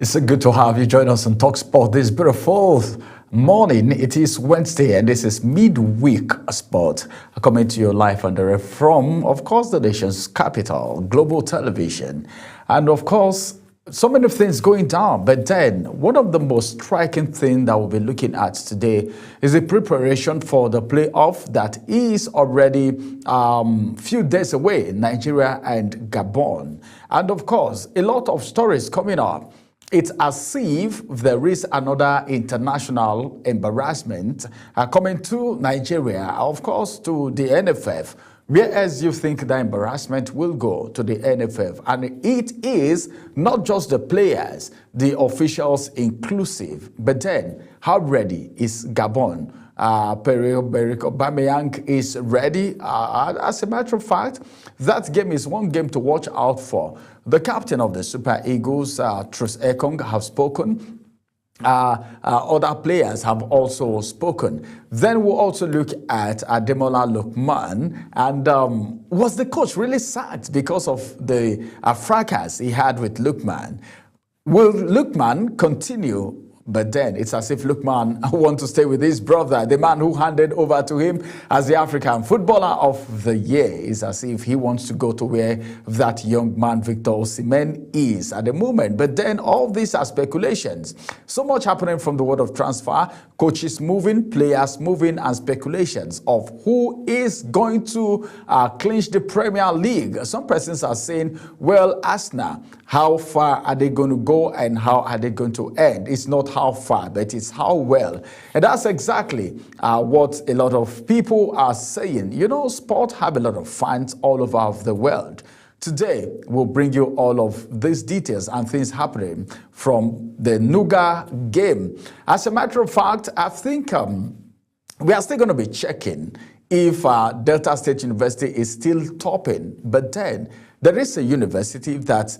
It's so good to have you join us on Talksport this beautiful morning. It is Wednesday and this is midweek sport coming to you live and direct from, of course, the nation's capital, global television. And of course, so many things going down. But then one of the most striking things that we'll be looking at today is the preparation for the playoff that is already few days away, Nigeria and Gabon. And of course, a lot of stories coming up. It's as if there is another international embarrassment coming to Nigeria, of course, to the NFF. Whereas you think the embarrassment will go to the NFF. And it is not just the players, the officials inclusive. But then, how ready is Gabon? Pierre-Emerick Aubameyang is ready. As a matter of fact, that game is one game to watch out for. The captain of the Super Eagles, Truss Ekong, have spoken. Other players have also spoken. Then we'll also look at Ademola Lookman. And was the coach really sacked because of the fracas he had with Lookman? Will Lookman continue? But then it's as if Lookman wants to stay with his brother, the man who handed over to him as the African Footballer of the Year. It's as if he wants to go to where that young man, Victor Osimhen, is at the moment. But then all these are speculations. So much happening from the world of transfer, coaches moving, players moving, and speculations of who is going to clinch the Premier League. Some persons are saying, well, Arsenal, how far are they going to go and how are they going to end? It's not how far, but it's how well. And that's exactly what a lot of people are saying. You know, sport have a lot of fans all over the world. Today, we'll bring you all of these details and things happening from the Nuga game. As a matter of fact, I think we are still going to be checking if Delta State University is still topping. But then there is a university that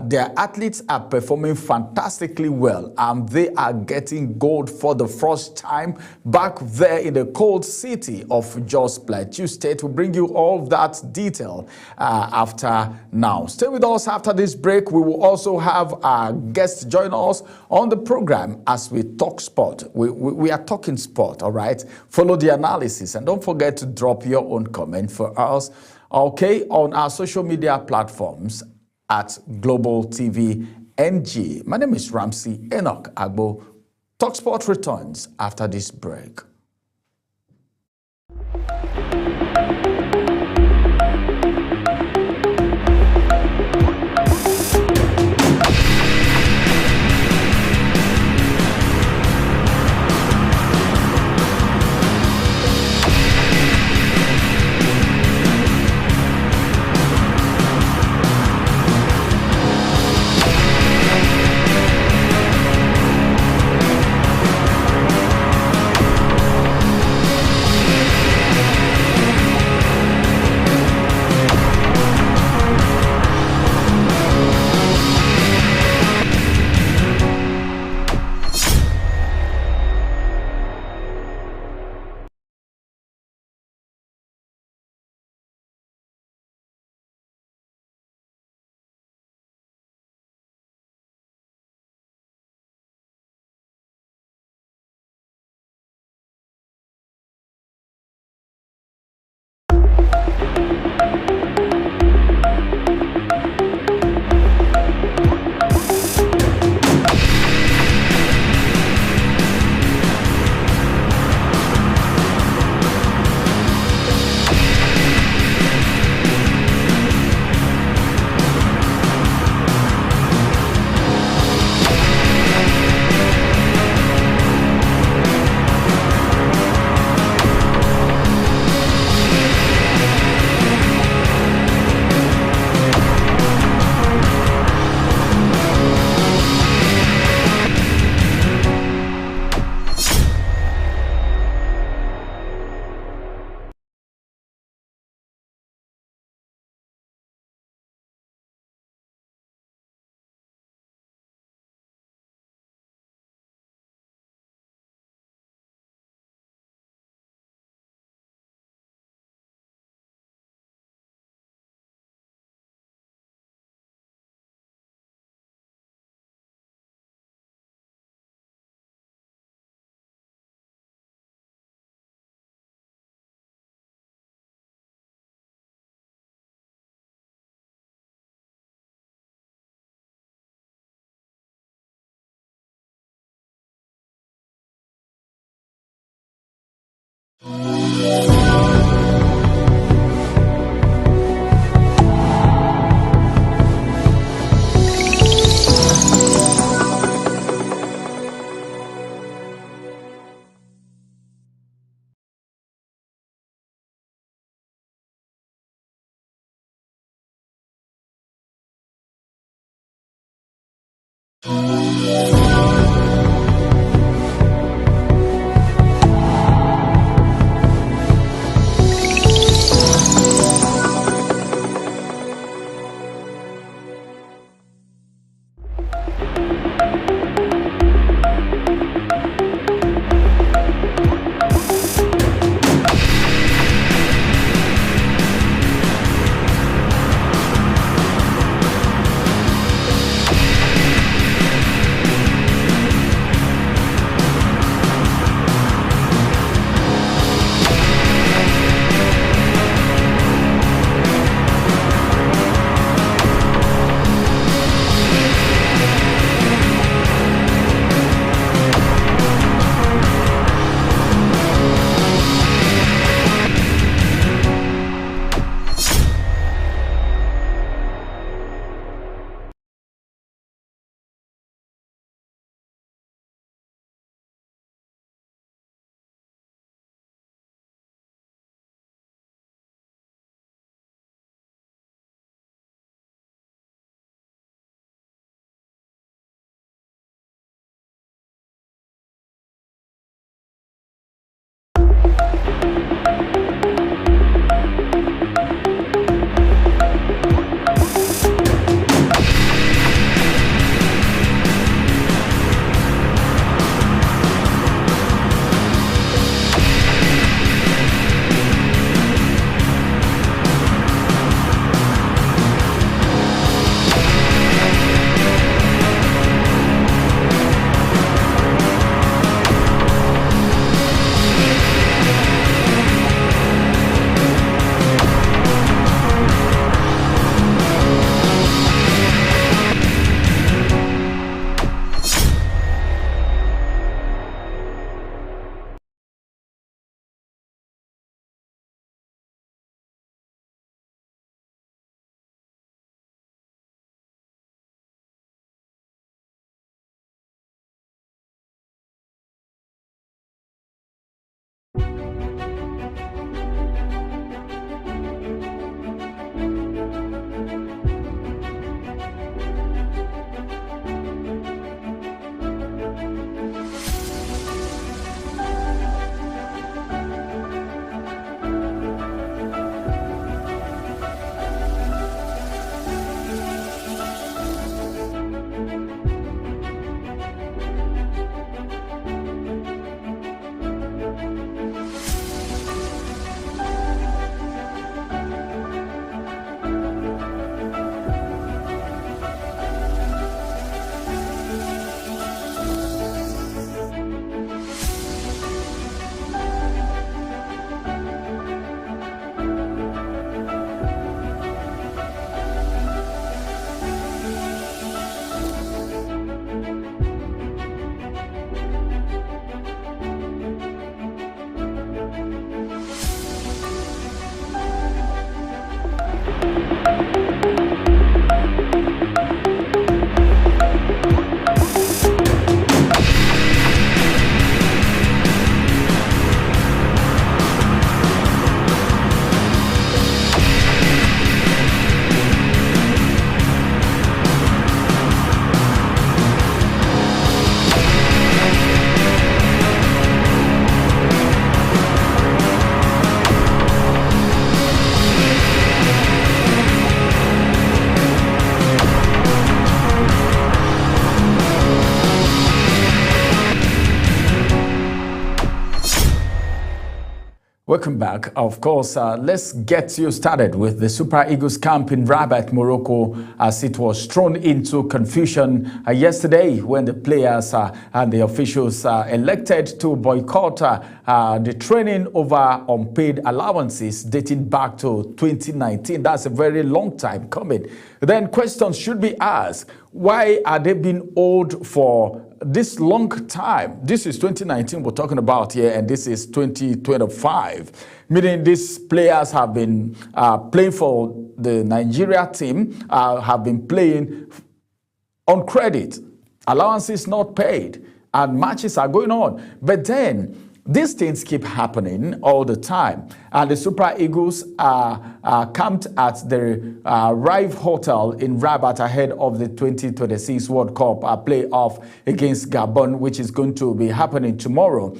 their athletes are performing fantastically well, and they are getting gold for the first time back there in the cold city of Jos Plateau State. We'll bring you all that detail after now. Stay with us after this break. We will also have our guests join us on the program as we talk sport. We are talking sport, all right? Follow the analysis and don't forget to drop your own comment for us. Okay, on our social media platforms at Global TV NG. My name is Ramsey Enoch Agbo. Talksport returns after this break. Welcome back. Of course, let's get you started with the Super Eagles camp in Rabat, Morocco, as it was thrown into confusion yesterday when the players and the officials elected to boycott the training over unpaid allowances dating back to 2019. That's a very long time coming. Then questions should be asked. Why are they being owed for this long time. This is 2019 we're talking about here, and this is 2025. Meaning these players have been playing for the Nigeria team, have been playing on credit. Allowances not paid, and matches are going on. But then these things keep happening all the time. And the Super Eagles are camped at the Rive Hotel in Rabat ahead of the 2026 World Cup playoff against Gabon, which is going to be happening tomorrow.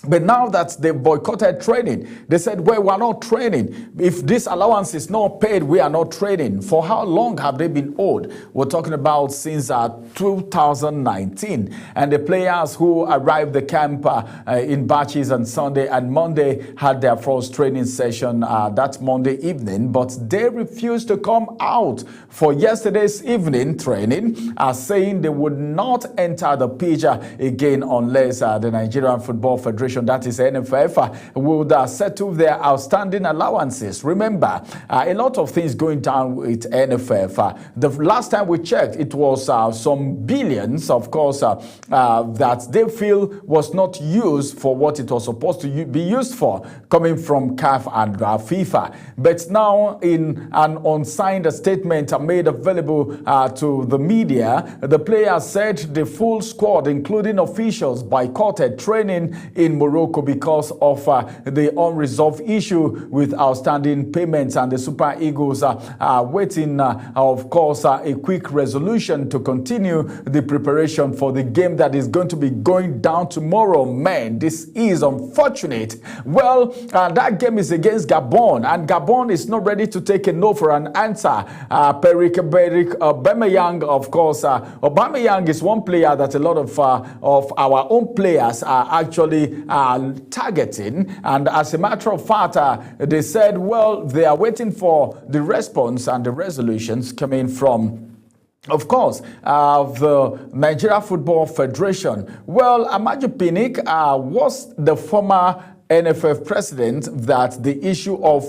But now that they boycotted training, they said, well, we're not training. If this allowance is not paid, we are not training. For how long have they been owed? We're talking about since 2019. And the players who arrived the camp in batches on Sunday and Monday had their first training session that Monday evening, but they refused to come out for yesterday's evening training, saying they would not enter the pitch again unless the Nigerian Football Federation, that is NFF, would settle their outstanding allowances. Remember, a lot of things going down with NFF. The last time we checked, it was some billions, of course, that they feel was not used for what it was supposed to be used for, coming from CAF and FIFA. But now, in an unsigned statement made available to the media, the players said the full squad, including officials, boycotted training in Morocco because of the unresolved issue with outstanding payments, and the Super Eagles are waiting, of course, a quick resolution to continue the preparation for the game that is going to be going down tomorrow. Man, this is unfortunate. Well, that game is against Gabon, and Gabon is not ready to take a no for an answer. Perik Aubameyang, of course, Aubameyang is one player that a lot of our own players are actually targeting, and as a matter of fact, they said, well, they are waiting for the response and the resolutions coming from, of course, the Nigeria Football Federation. Well, Amaju Pinnick was the former NFF president that the issue of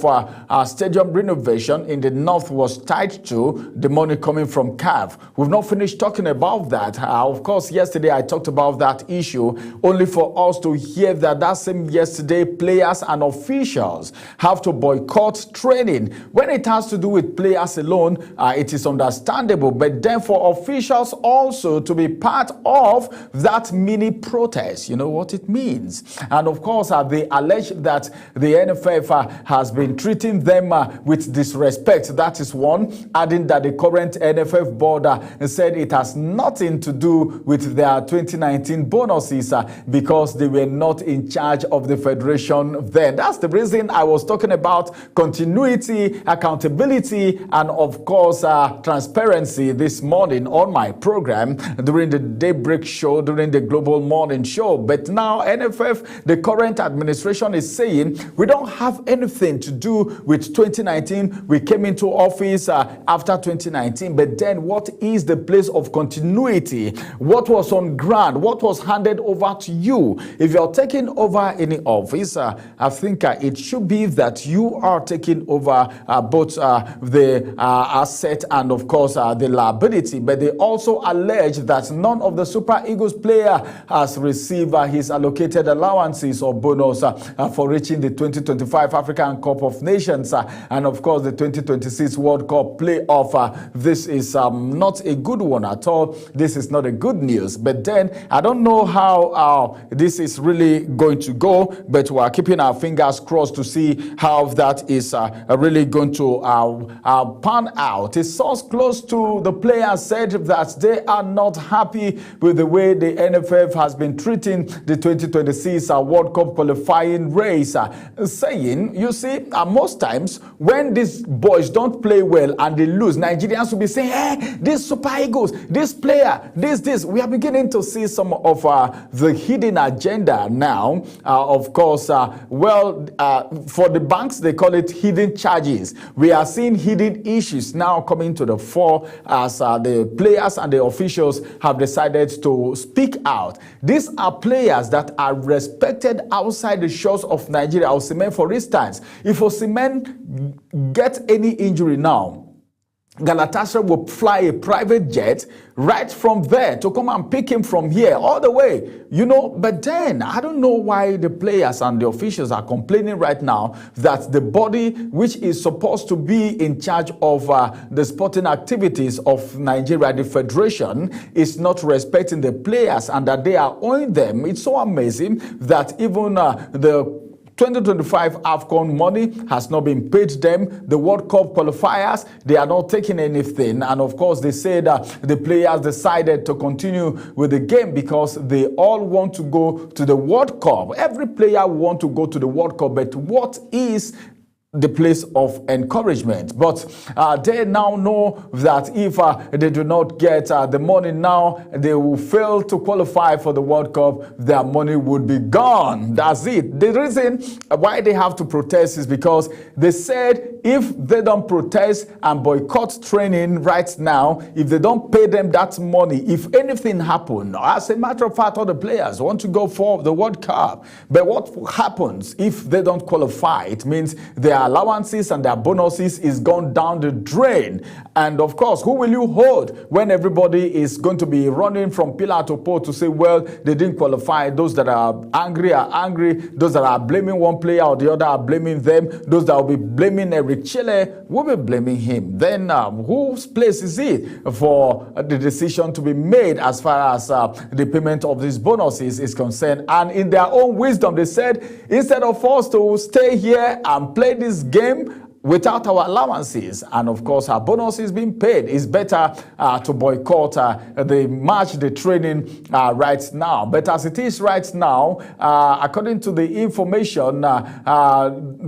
stadium renovation in the north was tied to the money coming from CAF. We've not finished talking about that. Of course, yesterday I talked about that issue, only for us to hear that same yesterday players and officials have to boycott training. When it has to do with players alone, it is understandable, but then for officials also to be part of that mini protest, you know what it means. And of course, they allege that the NFF has been treating them with disrespect. That is one, adding that the current NFF board said it has nothing to do with their 2019 bonuses because they were not in charge of the federation then. That's the reason I was talking about continuity, accountability, and of course transparency this morning on my program during the Daybreak show, during the Global Morning show. But now NFF, the current administration, is saying we don't have anything to do with 2019. We came into office after 2019, but then what is the place of continuity? What was on ground? What was handed over to you? If you're taking over any office, I think it should be that you are taking over both the asset and of course the liability. But they also allege that none of the Super Eagles player has received his allocated allowances or bonus for reaching the 2025 African Cup of Nations and of course the 2026 World Cup playoff. This is not a good one at all. This is not a good news. But then I don't know how this is really going to go, but we are keeping our fingers crossed to see how that is really going to pan out. A source close to the players said that they are not happy with the way the NFF has been treating the 2026 World Cup qualifying race, saying, you see, most times when these boys don't play well and they lose, Nigerians will be saying, hey, this Super Eagles, this player, this. We are beginning to see some of the hidden agenda now. Of course, for the banks, they call it hidden charges. We are seeing hidden issues now coming to the fore as the players and the officials have decided to speak out. These are players that are respected outside the shores of Nigeria. Osimhen, for instance, if Osimhen gets any injury now, Galatasaray will fly a private jet right from there to come and pick him from here all the way, But then I don't know why the players and the officials are complaining right now that the body which is supposed to be in charge of the sporting activities of Nigeria, the federation, is not respecting the players and that they are owing them. It's so amazing that even the 2025 AFCON money has not been paid them. The World Cup qualifiers, they are not taking anything. And of course, they said the players decided to continue with the game because they all want to go to the World Cup. Every player wants to go to the World Cup, but what is the place of encouragement? But they now know that if they do not get the money now, they will fail to qualify for the World Cup. Their money would be gone. That's it. The reason why they have to protest is because they said if they don't protest and boycott training right now, if they don't pay them that money, if anything happens, as a matter of fact, all the players want to go for the World Cup. But what happens if they don't qualify? It means their allowances and their bonuses is gone down the drain. And of course, who will you hold when everybody is going to be running from pillar to post to say, well, they didn't qualify? Those that are angry. Those that are blaming one player or the other are blaming them. Those that will be blaming Eric Chile will be blaming him. Then whose place is it for the decision to be made as far as the payment of these bonuses is concerned? And in their own wisdom, they said, instead of us to stay here and play this game without our allowances and of course our bonuses being paid, it's better to boycott the match, the training right now. But as it is right now, according to the information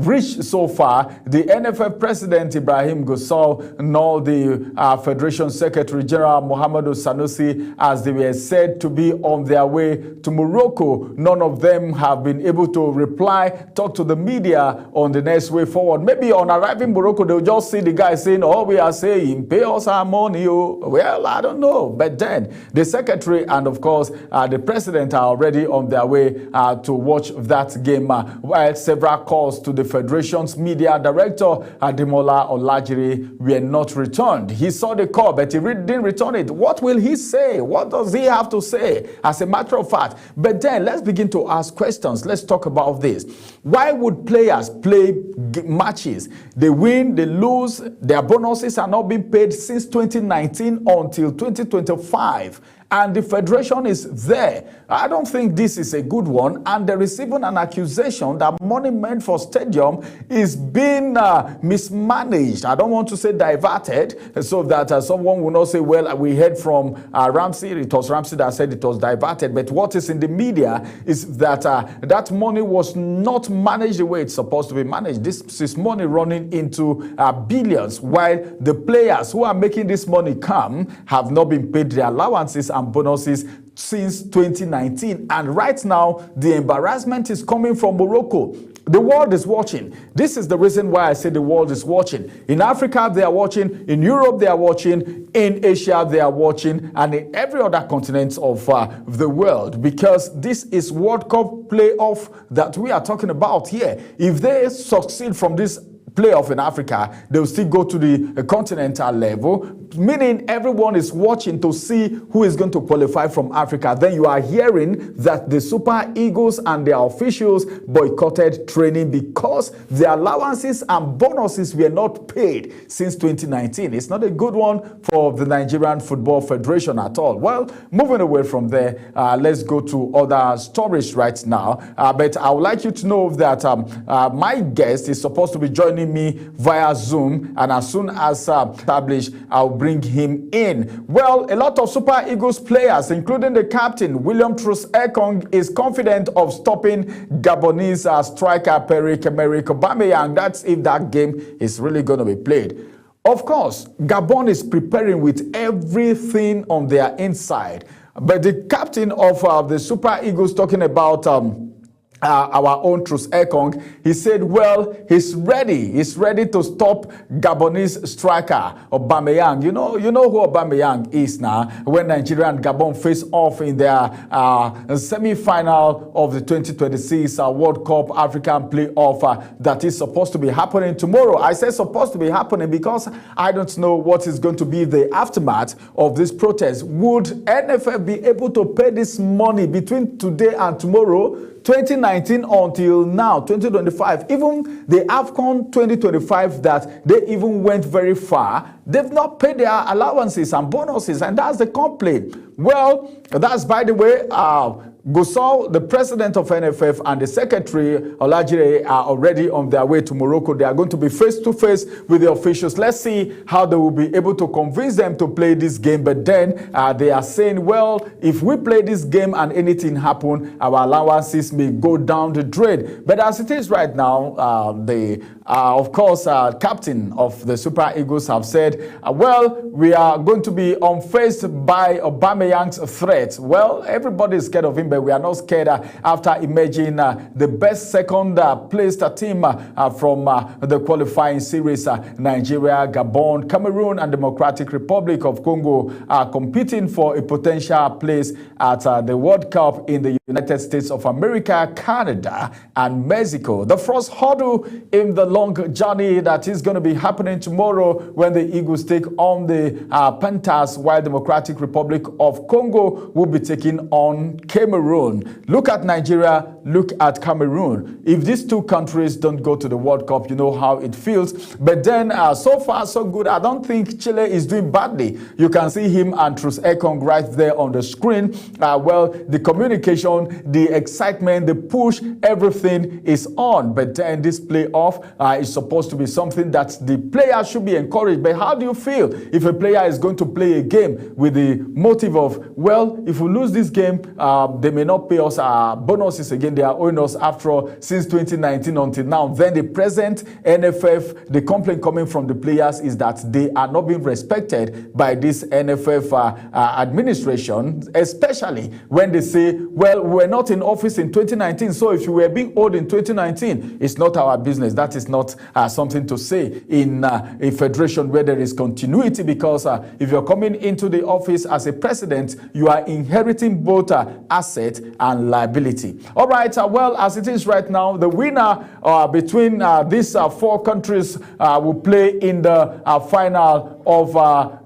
reached so far, the NFF President Ibrahim Gusau nor the Federation Secretary General Mohamedou Sanusi, as they were said to be on their way to Morocco, none of them have been able to reply, talk to the media on the next way forward. Maybe on arriving Morocco, they'll just see the guy saying, all we are saying, pay us our money. Well, I don't know. But then the secretary and, of course, the president are already on their way to watch that game, while several calls to the federation's media director, Ademola Olajire, were not returned. He saw the call, but he didn't return it. What will he say? What does he have to say? As a matter of fact. But then let's begin to ask questions. Let's talk about this. Why would players play matches? They win, they lose, their bonuses are not being paid since 2019 until 2025. And the federation is there. I don't think this is a good one. And there is even an accusation that money meant for stadium is being mismanaged. I don't want to say diverted, so that someone will not say, well, we heard from Ramsey. It was Ramsey that said it was diverted. But what is in the media is that that money was not managed the way it's supposed to be managed. This is money running into billions, while the players who are making this money come have not been paid their allowances and bonuses since 2019. And right now, the embarrassment is coming from Morocco. The world is watching. This is the reason why I say the world is watching. In Africa, they are watching. In Europe, they are watching. In Asia, they are watching. And in every other continent of the world. Because this is World Cup playoff that we are talking about here. If they succeed from this playoff in Africa, they will still go to the continental level, meaning everyone is watching to see who is going to qualify from Africa. Then you are hearing that the Super Eagles and their officials boycotted training because their allowances and bonuses were not paid since 2019. It's not a good one for the Nigerian Football Federation at all. Well, moving away from there, let's go to other stories right now. But I would like you to know that my guest is supposed to be joining me via Zoom, and as soon as established, I'll bring him in. Well, a lot of Super Eagles players, including the captain William Troost-Ekong, is confident of stopping Gabonese striker Pierre-Emerick Aubameyang. That's if that game is really going to be played. Of course, Gabon is preparing with everything on their inside, but the captain of the Super Eagles, talking about our own Truss Ekong, he said, well, he's ready to stop Gabonese striker Aubameyang. You know who Aubameyang is now. When Nigeria and Gabon face off in their semi-final of the 2026 World Cup African playoff that is supposed to be happening tomorrow. I say supposed to be happening because I don't know what is going to be the aftermath of this protest. Would NFF be able to pay this money between today and tomorrow, 2019 until now, 2025, even the AFCON 2025 that they even went very far, they've not paid their allowances and bonuses, and that's the complaint. Well, that's, by the way, Gusau, the president of NFF, and the secretary, Olajire, are already on their way to Morocco. They are going to be face-to-face with the officials. Let's see how they will be able to convince them to play this game. But then they are saying, well, if we play this game and anything happen, our allowances may go down the drain. But as it is right now, of course, captain of the Super Eagles have said, well, we are going to be unfazed by Aubameyang's threat. Well, everybody is scared of him, but we are not scared after emerging the best second-placed team from the qualifying series. Nigeria, Gabon, Cameroon, and Democratic Republic of Congo are competing for a potential place at the World Cup in the United States of America, Canada, and Mexico. The first hurdle in the long journey that is going to be happening tomorrow when the Eagles take on the Panthers, while Democratic Republic of Congo will be taking on Cameroon. Look at Nigeria, look at Cameroon. If these two countries don't go to the World Cup, you know how it feels. But then, so far, so good. I don't think Chile is doing badly. You can see him and Truss Ekong right there on the screen. Well, the communication, the excitement, the push, everything is on. But then this playoff is supposed to be something that the player should be encouraged. But how do you feel if a player is going to play a game with the motive of, well, if we lose this game, they may not pay us bonuses again. They are owing us after all since 2019 until now. Then the present NFF, the complaint coming from the players is that they are not being respected by this NFF administration, especially when they say, well, we're not in office in 2019, so if you were being owed in 2019, it's not our business. That is not something to say in a federation where there is continuity, because if you're coming into the office as a president, you are inheriting both asset and liability. All right, well, as it is right now, the winner between these four countries will play in the final of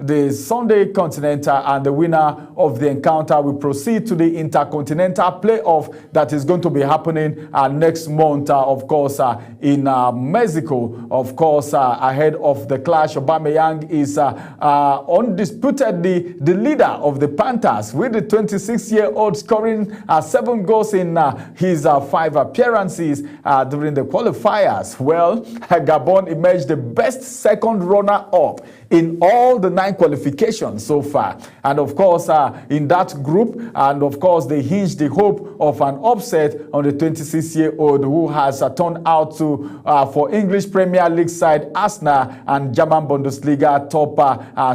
the Sunday Continental, and the winner of the encounter will proceed to the Intercontinental playoff that is going to be happening next month, of course, in Mexico. Of course, ahead of the clash, Aubameyang is undisputedly the leader of the Panthers, with the 26-year-old scoring 7 goals in his 5 appearances during the qualifiers. Well, Gabon emerged the best second runner-up in all the 9 qualifications so far. And of course, in that group, and of course, they hinged the hope of an upset on the 26-year-old who has turned out to, for English Premier League side Arsenal and German Bundesliga top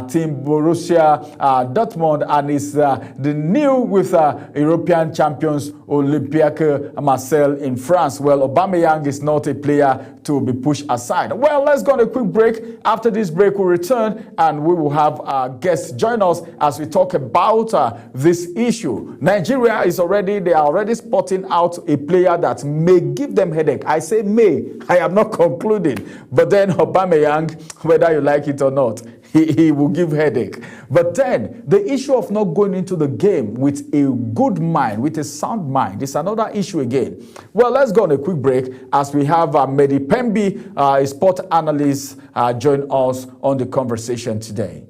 team Borussia Dortmund, and is the new with European champions Olympique Marseille in France. Well, Aubameyang is not a player to be pushed aside. Well, let's go on a quick break. After this break, we'll return and we will have our guests join us as we talk about this issue. Nigeria is they are already spotting out a player that may give them headache. I say may, I am not concluding. But then Aubameyang, whether you like it or not, he will give headache. But then the issue of not going into the game with a good mind, with a sound mind, is another issue again. Well, let's go on a quick break as we have Mehdi Pembi, a sport analyst, join us on the conversation today.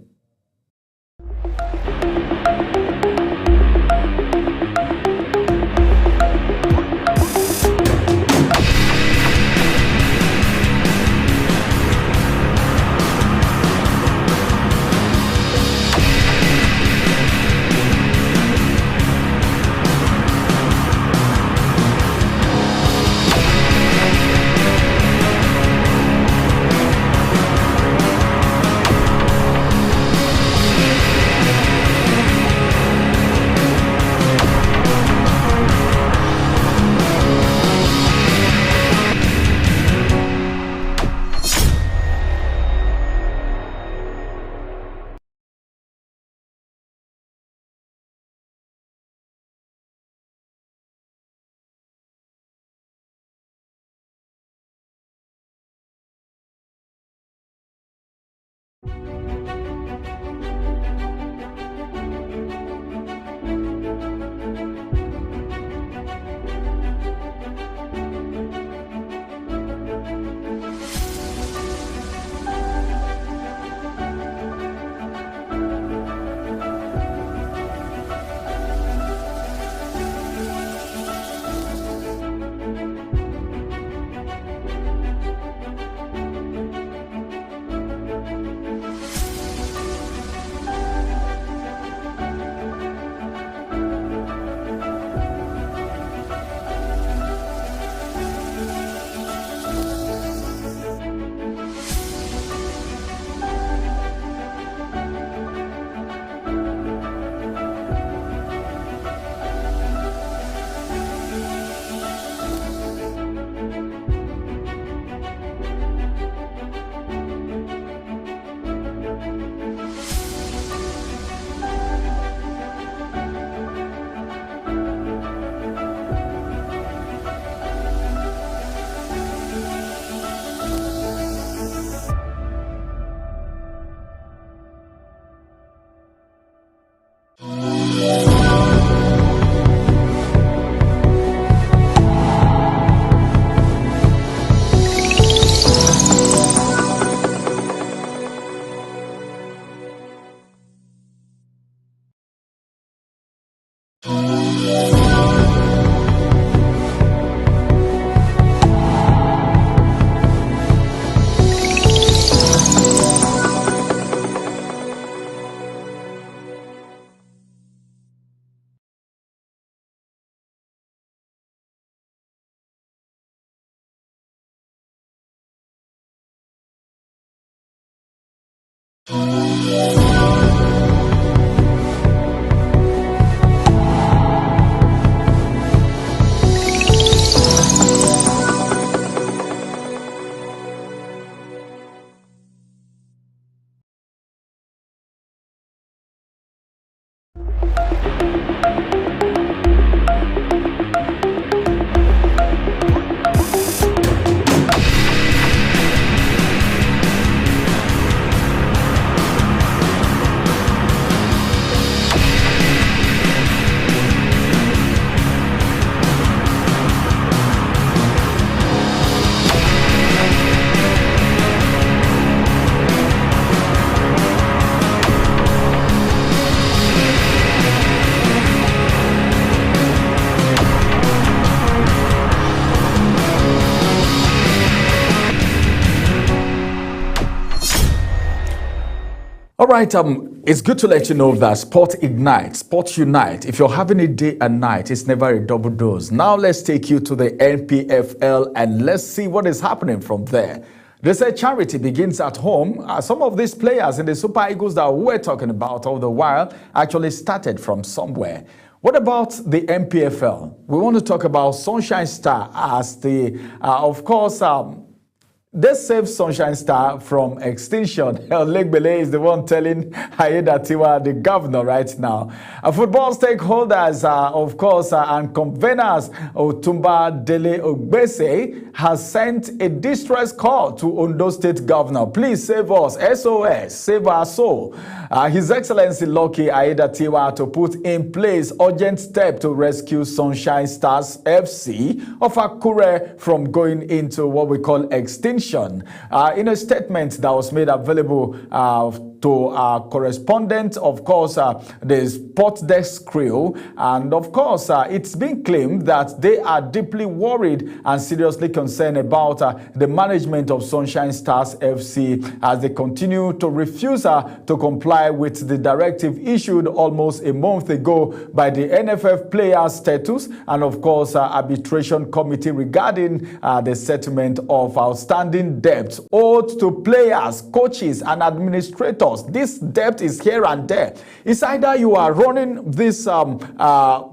All right, it's good to let you know that Sport Ignite, Sport Unite, if you're having a day and night, it's never a double dose. Now let's take you to the NPFL and let's see what is happening from there. They say charity begins at home. Some of these players in the Super Eagles that we're talking about all the while actually started from somewhere. What about the NPFL? We want to talk about Sunshine Star as the, of course, they saved Sunshine Star from extinction. Legbele is the one telling Aida Tiwa, the governor, right now. Football stakeholders, of course, and conveners Otumba Dele Ogbese has sent a distress call to Ondo State Governor. Please save us, SOS, save our soul. His Excellency Lucky Aida Tiwa to put in place urgent step to rescue Sunshine Stars FC of Akure from going into what we call extinction. In a statement that was made available to our correspondent, of course, the Sports Desk crew, and of course, it's been claimed that they are deeply worried and seriously concerned about the management of Sunshine Stars FC as they continue to refuse to comply with the directive issued almost a month ago by the NFF Players Status and, of course, Arbitration Committee regarding the settlement of outstanding debts owed to players, coaches, and administrators. This debt is here and there. It's either you are running this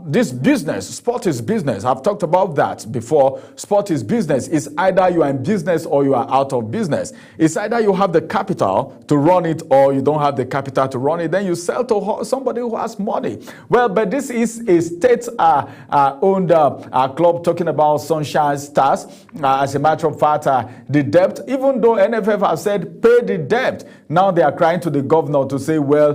this business. Sport is business. I've talked about that before. Sport is business. It's either you are in business or you are out of business. It's either you have the capital to run it or you don't have the capital to run it. Then you sell to somebody who has money. Well, but this is a state-owned club talking about Sunshine Stars. As a matter of fact, the debt, even though NFF has said pay the debt, Now they are crying to the governor to say, well,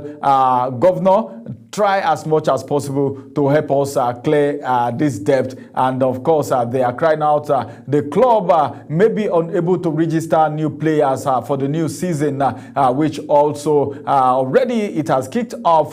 governor, try as much as possible to help us clear this debt. And of course, they are crying out. The club may be unable to register new players for the new season, which also already it has kicked off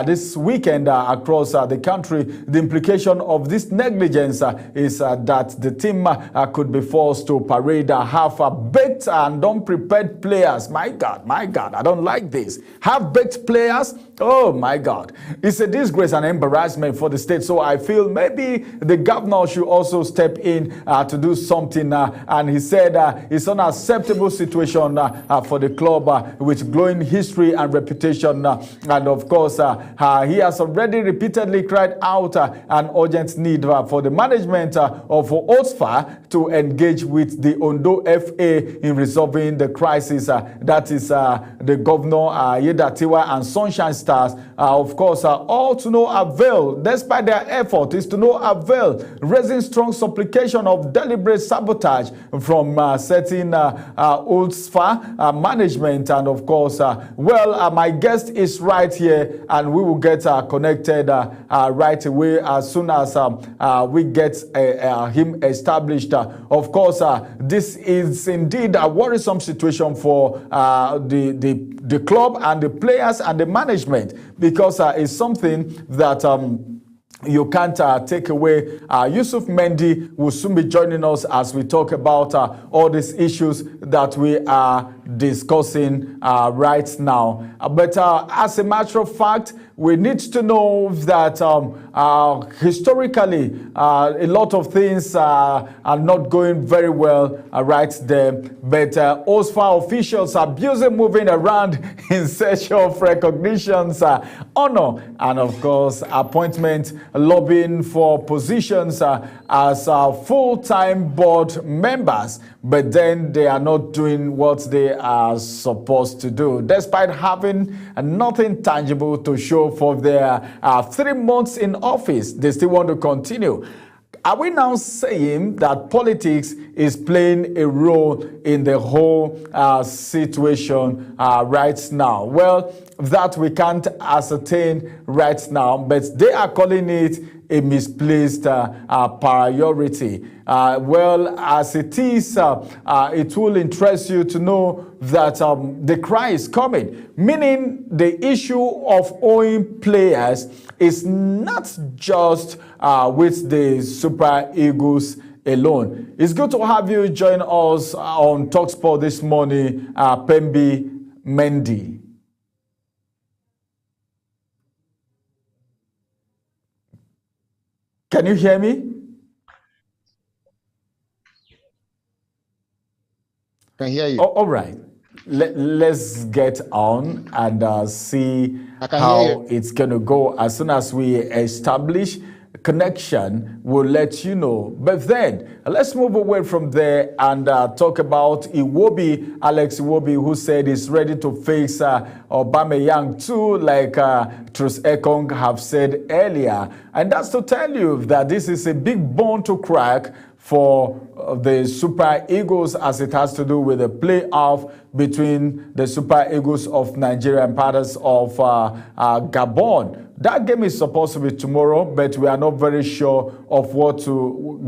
this weekend across the country. The implication of this negligence is that the team could be forced to parade half-baked and unprepared players. My God, I don't like this. Half-baked players, oh my God. It's a disgrace and embarrassment for the state. So I feel maybe the governor should also step in to do something. And he said it's an unacceptable situation for the club with glowing history and reputation. And of course, he has already repeatedly cried out an urgent need for the management of OSFA to engage with the Ondo FA in resolving the crisis. That is the governor, Yedatiwa, and Sunshine Stars. Of course, all to no avail, despite their effort, is to no avail, raising strong supplication of deliberate sabotage from certain OSFA management. And of course, my guest is right here, and we will get connected right away as soon as we get him established. Of course, this is indeed a worrisome situation for the club and the players and the management, because it's something that you can't take away. Yusuf Mendy will soon be joining us as we talk about all these issues that we are discussing right now. But as a matter of fact, we need to know that historically, a lot of things are not going very well right there. But OSFA officials are busy moving around in search of recognitions, honor, and of course, appointment, lobbying for positions as full-time board members. But then they are not doing what they are supposed to do, despite having nothing tangible to show for their 3 months in office. They still want to continue. Are we now saying that politics is playing a role in the whole situation right now? Well, that we can't ascertain right now, but they are calling it a misplaced priority. Well, as it is, it will interest you to know that the cry is coming, meaning the issue of owing players is not just with the Super Eagles alone. It's good to have you join us on Talksports this morning, Pembi Mendy. Can you hear me? Can hear you. Oh, all right. Let's get on and see how it's going to go. As soon as we establish connection, we'll let you know. But then, let's move away from there and talk about Iwobi, Alex Iwobi, who said he's ready to face Aubameyang too, like Truss Ekong have said earlier. And that's to tell you that this is a big bone to crack for the Super Eagles, as it has to do with the playoff between the Super Eagles of Nigeria and Panthers of Gabon. That game is supposed to be tomorrow, but we are not very sure of what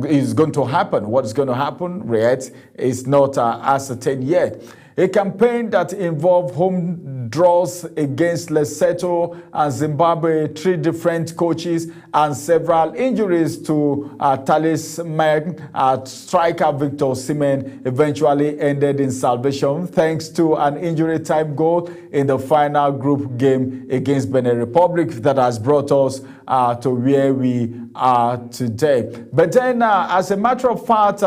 is going to happen. What is going to happen, yet is not ascertained yet. A campaign that involved home draws against Lesotho and Zimbabwe, 3 different coaches, and several injuries to talisman striker Victor Osimhen eventually ended in salvation thanks to an injury-time goal in the final group game against Benin Republic that has brought us to where we are today. But then, as a matter of fact,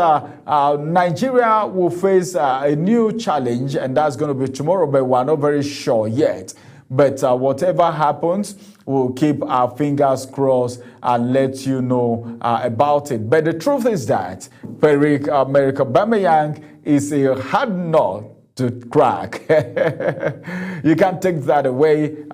Nigeria will face a new challenge, and that's going to be tomorrow, but we're not very sure yet. But whatever happens, we'll keep our fingers crossed and let you know about it. But the truth is that America Aubameyang is a hard nut to crack. You can't take that away.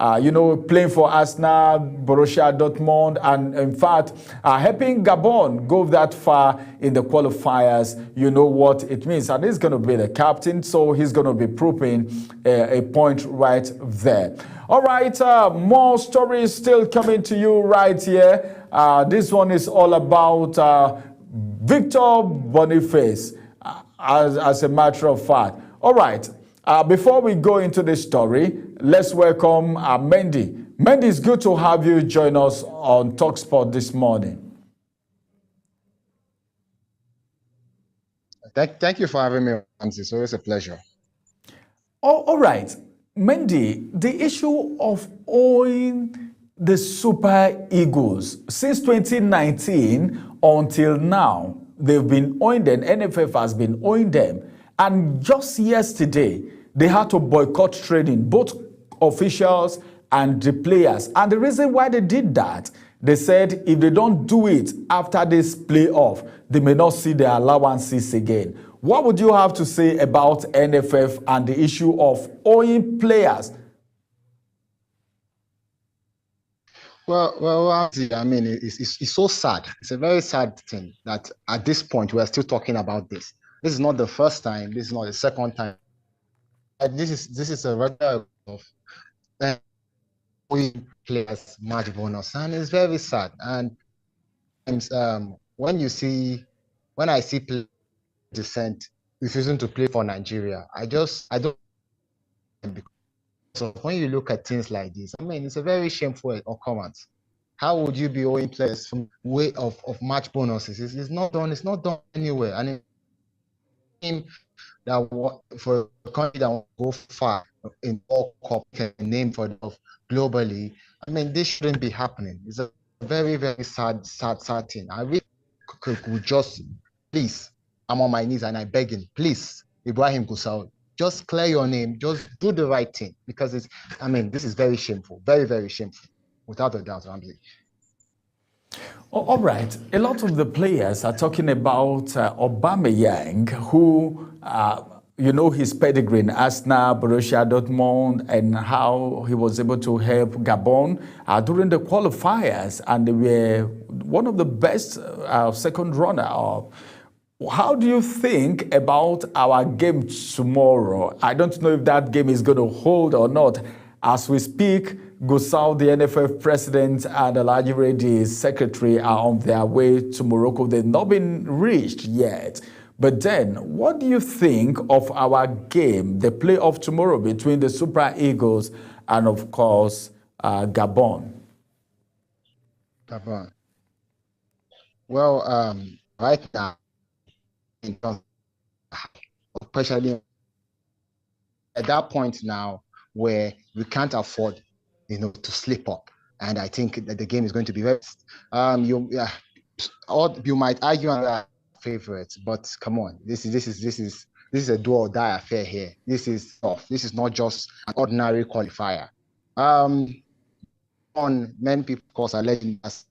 Playing for Arsenal, Borussia Dortmund, and in fact, helping Gabon go that far in the qualifiers, you know what it means. And he's going to be the captain, so he's going to be proving a point right there. All right, more stories still coming to you right here. This one is all about Victor Boniface, as a matter of fact. All right, before we go into the story, let's welcome Mendy. Mendy, it's good to have you join us on Talksport this morning. Thank you for having me, Ramsey. It's always a pleasure. All right, Mendy, the issue of owing the Super Eagles since 2019 until now, they've been owing them. NFF has been owing them. And just yesterday, they had to boycott training, both officials and the players. And the reason why they did that, they said if they don't do it after this playoff, they may not see their allowances again. What would you have to say about NFF and the issue of owing players? Well, I mean, it's so sad. It's a very sad thing that at this point we are still talking about this. This is not the first time. This is not the second time. This is a regular of players match bonus, and it's very sad. And when I see players descent refusing to play for Nigeria, I don't. So when you look at things like this, I mean, it's a very shameful occurrence. How would you be owing players from way of match bonuses? It's not done. It's not done anywhere. And that for a country that will go far in all cup can name for globally, I mean, this shouldn't be happening. It's a very, very sad thing. I really could just, please, I'm on my knees and I beg him, please, Ibrahim Gusau, just clear your name, just do the right thing, because this is very shameful, very, very shameful, without a doubt, Ramsey. All right. A lot of the players are talking about Aubameyang, who, his pedigree in Arsenal, Borussia Dortmund, and how he was able to help Gabon during the qualifiers, and they were one of the best second runner-up. How do you think about our game tomorrow? I don't know if that game is going to hold or not. As we speak, Gusau, the NFF president, and Alhaji Reddy, secretary, are on their way to Morocco. They've not been reached yet. But then, what do you think of our game, the playoff tomorrow between the Super Eagles and, of course, Gabon? Gabon. Well, right now, especially at that point now where we can't afford, to slip up, and I think that the game is going to be rest. You might argue on our favorites, but come on, this is a do or die affair here. This is tough. This is not just an ordinary qualifier. Many people, of course, are letting us.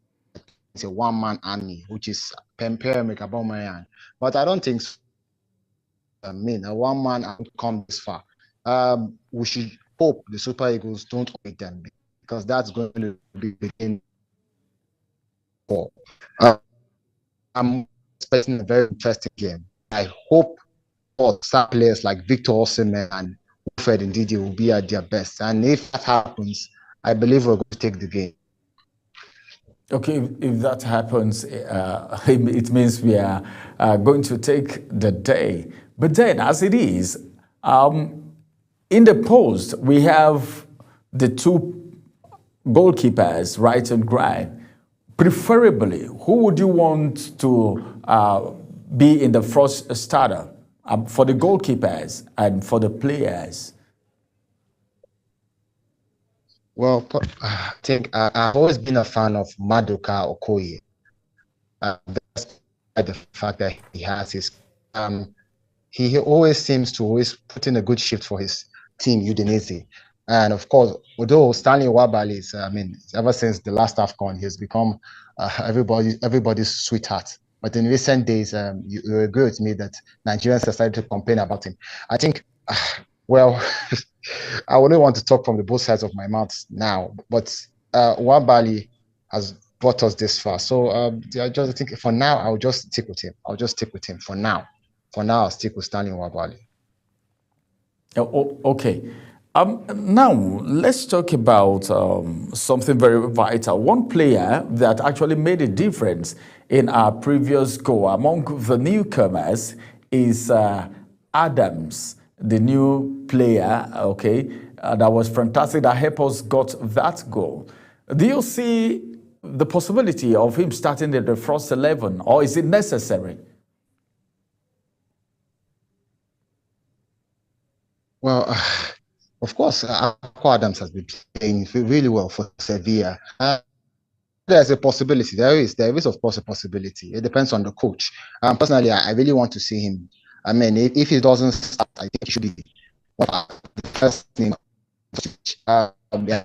It's a one-man army, which is Pempere Aubameyang. But I don't think so. A one-man army come this far. We should hope the Super Eagles don't beat them, because that's going to be the end. I'm expecting a very interesting game. I hope all star players like Victor Osimhen and Wilfred Ndidi will be at their best. And if that happens, I believe we're going to take the game. Okay, if that happens, it means we are going to take the day. But then, as it is, in the post, we have the two goalkeepers, right and grind. Preferably, who would you want to be in the first starter for the goalkeepers and for the players? Well, I think I've always been a fan of Maduka Okoye. Despite the fact that he has his, he always seems to always put in a good shift for his team, Udinese. And of course, although Stanley Wabali is, ever since the last AFCON, he has become everybody's sweetheart. But in recent days, you agree with me that Nigerians have started to complain about him. I think Well, I wouldn't want to talk from the both sides of my mouth now, but Wabali has brought us this far. So I just think for now, I'll just stick with him. I'll just stick with him for now. For now, I'll stick with Stanley Wabali. Okay. Now, let's talk about something very vital. One player that actually made a difference in our previous goal among the newcomers is Adams, the new player, okay, that was fantastic, that helped us got that goal. Do you see the possibility of him starting in the first 11, or is it necessary? Well, of course, Aqua Adams has been playing really well for Sevilla. There's a possibility. There is of course a possibility. It depends on the coach. Personally, I really want to see him. I mean, if he doesn't start, I think he should be one of the first name. Yeah,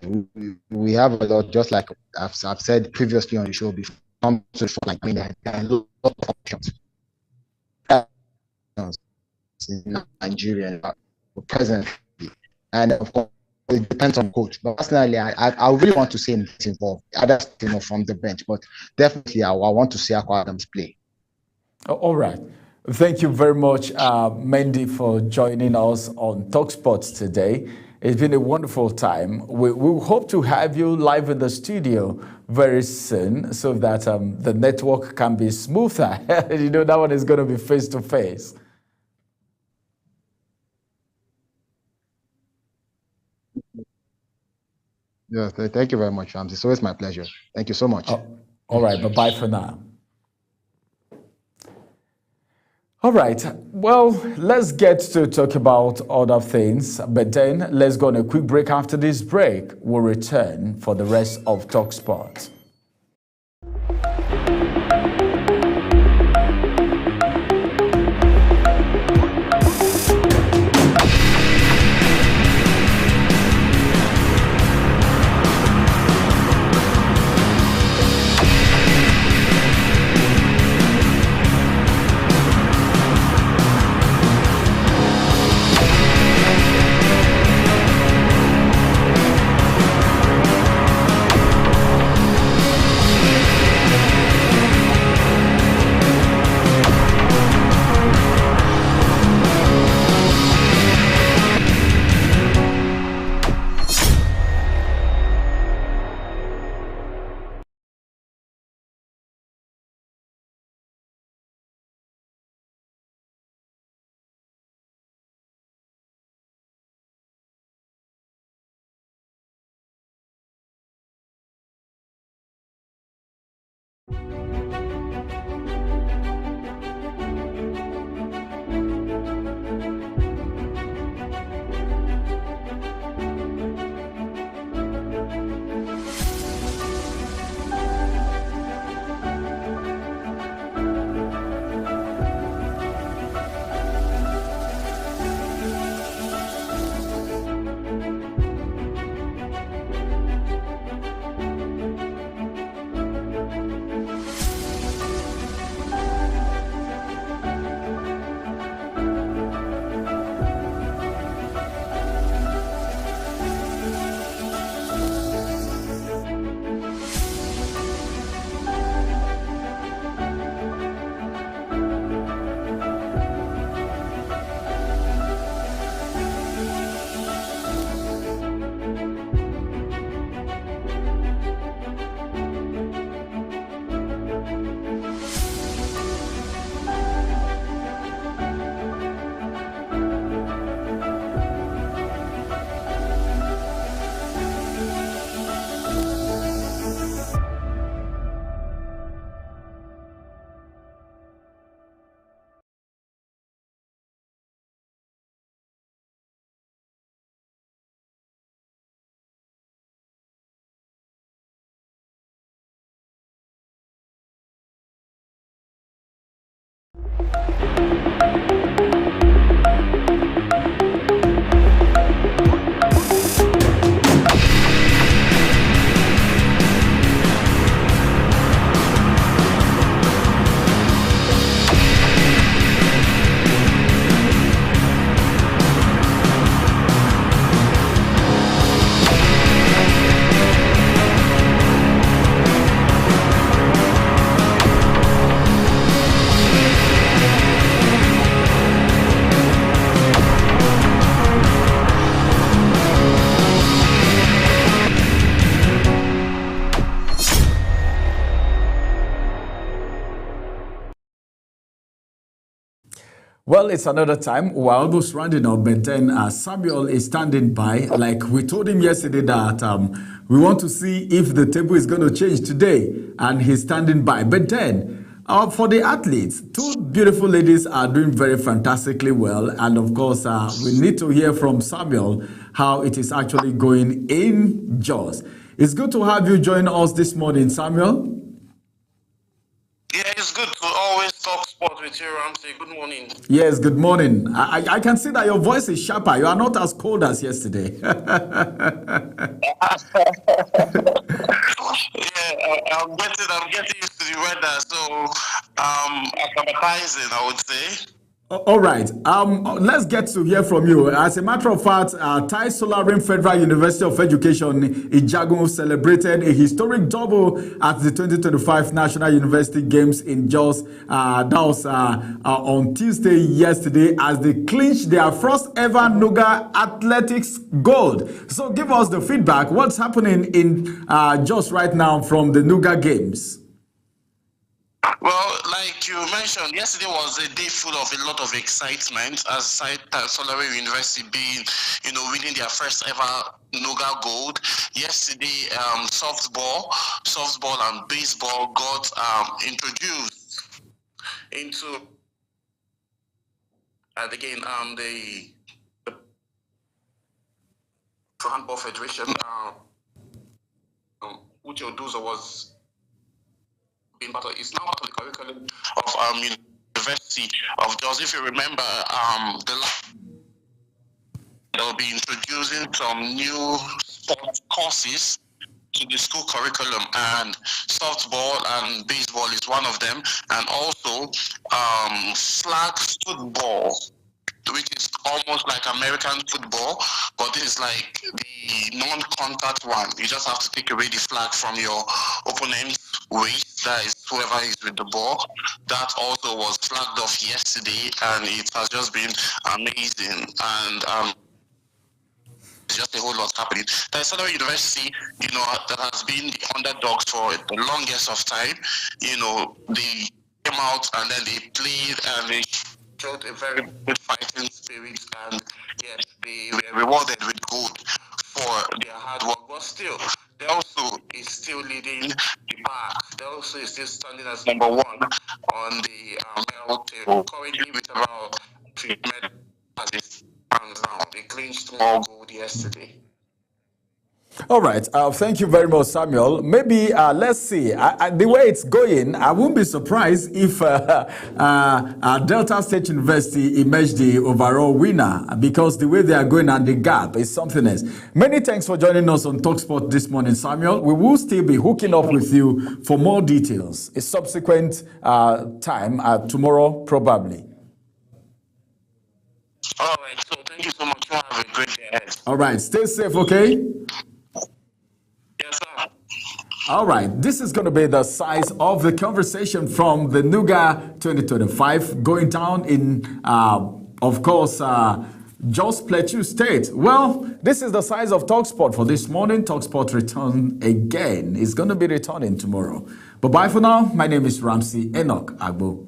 we have a lot, just like I've said previously on the show before. Like, I mean, there are a lot of options in Nigeria presently, and of course it depends on coach. But personally, I really want to see him get involved. Others, from the bench, but definitely I want to see Aqua Adams play. All right. Thank you very much, Mendy, for joining us on Talksports today. It's been a wonderful time. We hope to have you live in the studio very soon so that the network can be smoother. You know, that one is going to be face to face. Yeah, thank you very much, Ramsey. It's always my pleasure. Thank you so much. All right, bye-bye for now. All right, well, let's get to talk about other things, but then let's go on a quick break. After this break, we'll return for the rest of Talksports. Well, it's another time. We're almost rounding up, but then Samuel is standing by. Like we told him yesterday that we want to see if the table is going to change today, and he's standing by. But then, for the athletes, two beautiful ladies are doing very fantastically well. And of course, we need to hear from Samuel how it is actually going in Jos. It's good to have you join us this morning, Samuel. Yeah, it's good to always talk sport with you, Ramsey. Good morning. Yes, good morning. I can see that your voice is sharper. You are not as cold as yesterday. Yeah, I'm getting used to the weather, so acclimatizing, I would say. All right. Let's get to hear from you. As a matter of fact, Tai Solarin Federal University of Education Ijagun celebrated a historic double at the 2025 National University Games in Jos. That was on Tuesday yesterday as they clinched their first ever Nuga Athletics gold. So give us the feedback. What's happening in Jos right now from the Nuga Games? Well, like you mentioned, yesterday was a day full of a lot of excitement as Solari University being, winning their first ever Nuga gold. Yesterday, softball and baseball got introduced into, and again, the Handball Federation, which Oduzo was being part of, is now part of the curriculum of University of Jos. If you remember, they'll be introducing some new sport courses to the school curriculum, and softball and baseball is one of them, and also flag football, which is almost like American football, but this is like the non-contact one. You just have to take away the flag from your opponent's waist, that is whoever is with the ball. That also was flagged off yesterday, and it has just been amazing. And just a whole lot happening. There's another university, that has been the underdogs for the longest of time. They came out and then they played and they showed a very good fighting spirit, and yes, they were rewarded with gold for their hard work. But still, they also is still leading the pack. They also is still standing as number one on the medal table, currently with about 3 medals as it stands now. They clinched more gold yesterday. All right. Thank you very much, Samuel. Maybe let's see. The way it's going, I won't be surprised if Delta State University emerged the overall winner, because the way they are going and the gap is something else. Many thanks for joining us on Talksport this morning, Samuel. We will still be hooking up with you for more details. A subsequent time, tomorrow probably. All right. So thank you so much. Have a great day. All right. Stay safe, okay? Yes, sir. All right, this is going to be the size of the conversation from the Nuga 2025 going down in, of course, Jos Plateau State. Well, this is the size of Talksport for this morning. Talksport return again. It's going to be returning tomorrow. But bye for now. My name is Ramsey Enoch Agbo.